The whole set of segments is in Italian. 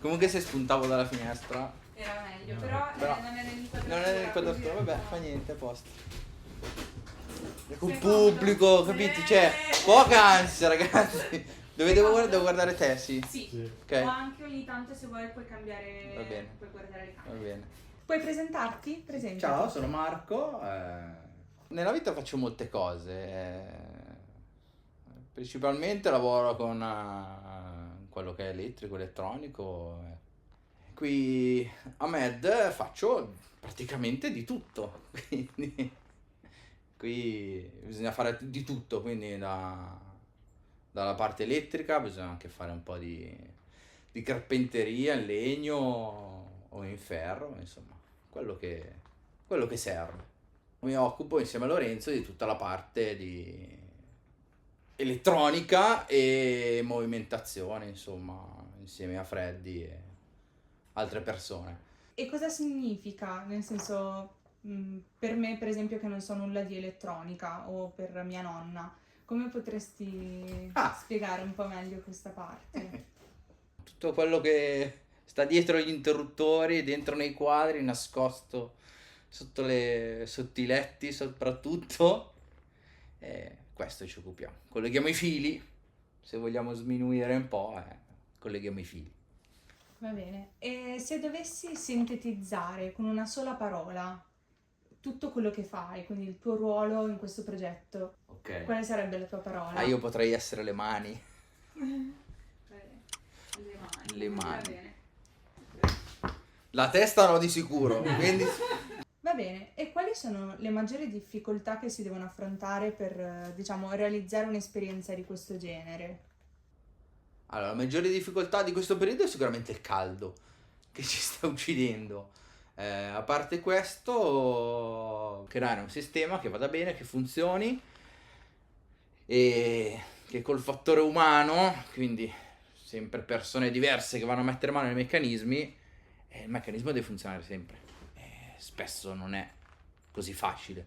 Comunque se spuntavo dalla finestra Era meglio, però non era l'inquadratura. non è l'inquadratura, vabbè, fa niente, a posto. Col Sei pubblico, comodo? capiti? Cioè, poca ansia, ragazzi. Dove devo guardare te, sì? Sì. Ok. O anche ogni tanto se vuoi puoi cambiare. Va bene. Puoi guardare le Va camere. bene. Puoi presentarti? Presentati. Ciao, sono Marco. Nella vita faccio molte cose. Principalmente lavoro con quello che è elettrico, elettronico. Qui a Med faccio praticamente di tutto. Quindi qui bisogna fare di tutto. Quindi dalla parte elettrica bisogna anche fare un po' di carpenteria in legno o in ferro, insomma, quello che serve. Mi occupo insieme a Lorenzo di tutta la parte di elettronica e movimentazione, insomma, insieme a Freddy e altre persone. E cosa significa? Nel senso, per me, per esempio, che non so nulla di elettronica, o per mia nonna, come potresti spiegare un po' meglio questa parte? Tutto quello che sta dietro gli interruttori, dentro nei quadri, nascosto sotto i letti soprattutto. Questo ci occupiamo. Colleghiamo i fili, se vogliamo sminuire un po', colleghiamo i fili. Va bene. E se dovessi sintetizzare con una sola parola tutto quello che fai, quindi il tuo ruolo in questo progetto, Ok. quale sarebbe la tua parola? Io potrei essere le mani. Le mani. Le mani. Va bene. La testa no di sicuro, quindi... Va bene. E quali sono le maggiori difficoltà che si devono affrontare per, diciamo, realizzare un'esperienza di questo genere? Allora, la maggiore difficoltà di questo periodo è sicuramente il caldo, che ci sta uccidendo. A parte questo, creare un sistema che vada bene, che funzioni e che col fattore umano, quindi sempre persone diverse che vanno a mettere mano ai meccanismi, il meccanismo deve funzionare sempre. Spesso non è così facile.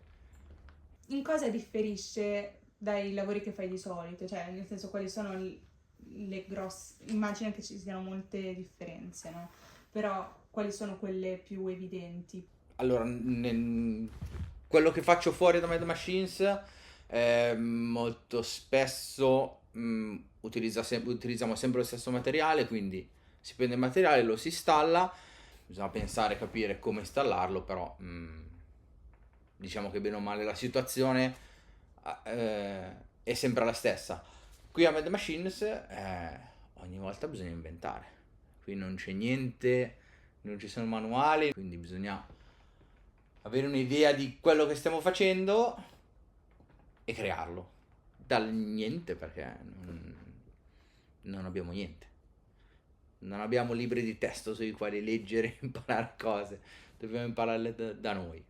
In cosa differisce dai lavori che fai di solito? Cioè, nel senso, quali sono le grosse... Immagino che ci siano molte differenze, no? Però quali sono quelle più evidenti? Allora, quello che faccio fuori da Mad Machines, molto spesso utilizziamo sempre lo stesso materiale, quindi si prende il materiale, lo si installa, bisogna pensare, capire come installarlo, però diciamo che bene o male la situazione è sempre la stessa. Qui a Mad Machines ogni volta bisogna inventare, qui non c'è niente, non ci sono manuali, quindi bisogna avere un'idea di quello che stiamo facendo e crearlo dal niente, perché non abbiamo niente, non abbiamo libri di testo sui quali leggere e imparare cose, dobbiamo impararle da noi.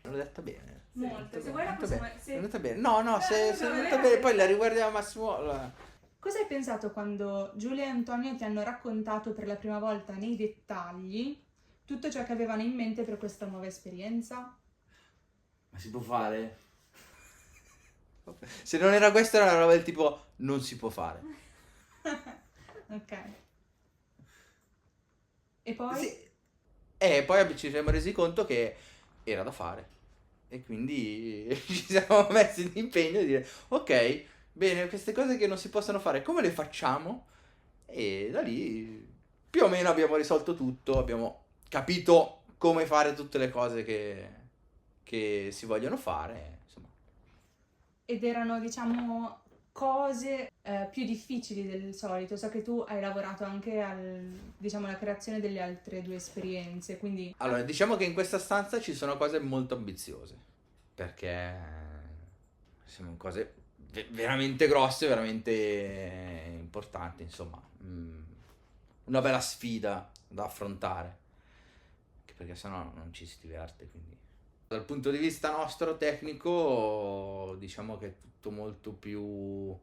L'ho detta bene. Molto. Se vuoi la Venuta possiamo... bene. se- Venuta bene. No, se è va venuta bene. bene, poi la riguardiamo Massimo. Cosa hai pensato quando Giulia e Antonio ti hanno raccontato per la prima volta nei dettagli tutto ciò che avevano in mente per questa nuova esperienza? Ma si può fare? Se non era questa, era una roba del tipo non si può fare. Ok. E poi? Sì. E poi ci siamo resi conto che era da fare. E quindi ci siamo messi d'impegno a dire ok, bene, queste cose che non si possono fare, come le facciamo? E da lì più o meno abbiamo risolto tutto, abbiamo capito come fare tutte le cose che si vogliono fare, insomma. Ed erano, diciamo, cose più difficili del solito. So che tu hai lavorato anche diciamo, alla creazione delle altre due esperienze, quindi... Allora, diciamo che in questa stanza ci sono cose molto ambiziose, perché sono cose veramente grosse, veramente importanti, insomma. Una bella sfida da affrontare, anche perché sennò non ci si diverte, quindi. Dal punto di vista nostro tecnico, diciamo che è tutto molto più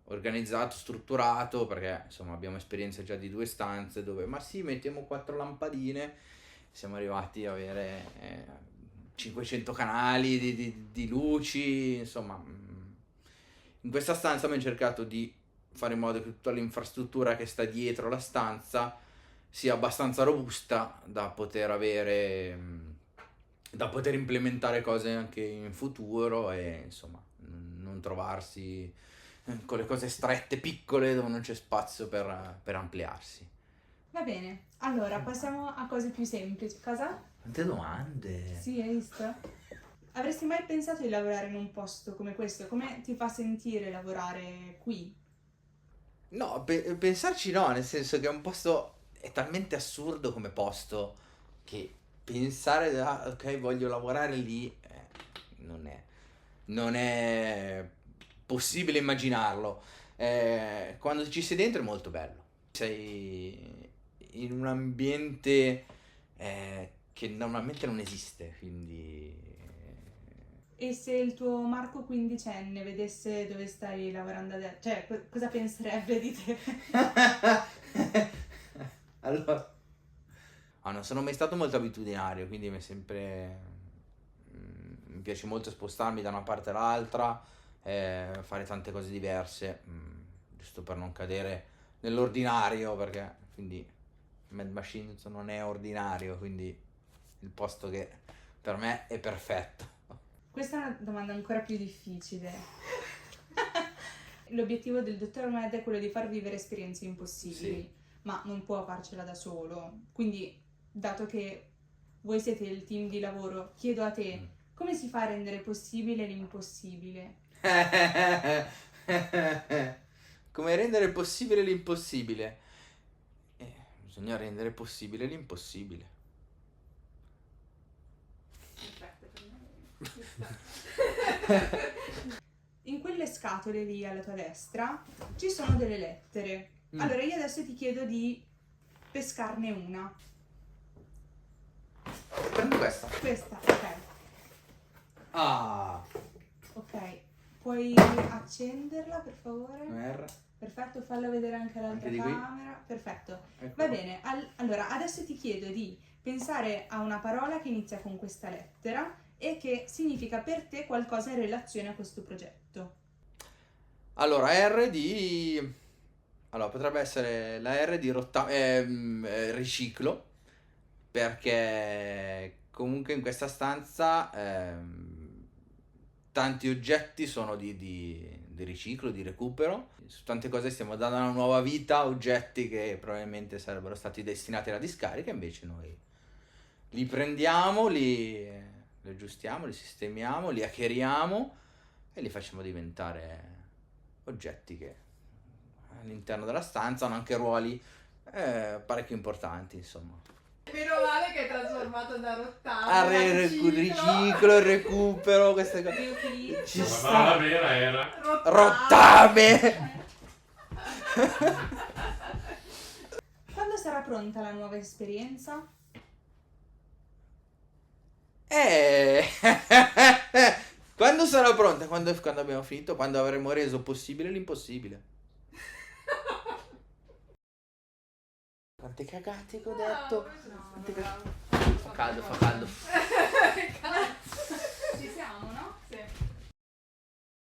organizzato, strutturato, perché insomma abbiamo esperienza già di 2 stanze dove ma sì, mettiamo 4 lampadine, siamo arrivati a avere 500 canali di luci, insomma. In questa stanza abbiamo cercato di fare in modo che tutta l'infrastruttura che sta dietro la stanza sia abbastanza robusta da poter avere, da poter implementare cose anche in futuro e insomma non trovarsi con le cose strette, piccole, dove non c'è spazio per ampliarsi. Va bene, allora passiamo a cose più semplici. Cosa? Quante domande! Sì, hai visto? Avresti mai pensato di lavorare in un posto come questo? Come ti fa sentire lavorare qui? No, pensarci no, nel senso che è un posto, è talmente assurdo come posto che pensare, "Ah, ok, voglio lavorare lì, non è possibile immaginarlo. Quando ci sei dentro è molto bello. Sei in un ambiente che normalmente non esiste, quindi... E se il tuo Marco quindicenne vedesse dove stai lavorando adesso, cioè cosa penserebbe di te? Allora, non sono mai stato molto abitudinario, quindi mi è sempre mi piace molto spostarmi da una parte all'altra, fare tante cose diverse, giusto per non cadere nell'ordinario, perché quindi Mad Machine non è ordinario, quindi il posto che per me è perfetto. Questa è una domanda ancora più difficile. L'obiettivo del dottor Med è quello di far vivere esperienze impossibili, Sì. ma non può farcela da solo. Quindi, dato che voi siete il team di lavoro, chiedo a te, come si fa a rendere possibile l'impossibile? Come rendere possibile l'impossibile? Bisogna rendere possibile l'impossibile. In quelle scatole lì alla tua destra ci sono delle lettere. Allora io adesso ti chiedo di pescarne una. Prendo questa. Questa, ok. Ah, Ok, puoi accenderla per favore? R. Perfetto, fallo vedere anche all'altra Anche di qui? camera. Perfetto. Ecco. Va bene, allora adesso ti chiedo di pensare a una parola che inizia con questa lettera e che significa per te qualcosa in relazione a questo progetto. Allora, R di... Allora, potrebbe essere la R di riciclo, perché comunque in questa stanza tanti oggetti sono di riciclo, di recupero. Su tante cose stiamo dando una nuova vita a oggetti che probabilmente sarebbero stati destinati alla discarica, invece noi li prendiamo, li aggiustiamo, li sistemiamo, li hackeriamo e li facciamo diventare oggetti che all'interno della stanza hanno anche ruoli parecchio importanti, insomma. Meno male che è trasformato da rottame. Riciclo, recupero, queste cose. Riutilizzo. Ci La sta. parola vera era Rottame! Quando sarà pronta la nuova esperienza? Quando sarà pronta? Quando abbiamo finito? Quando avremo reso possibile l'impossibile. Quante cagate che ho detto. No, Fa caldo, fa caldo.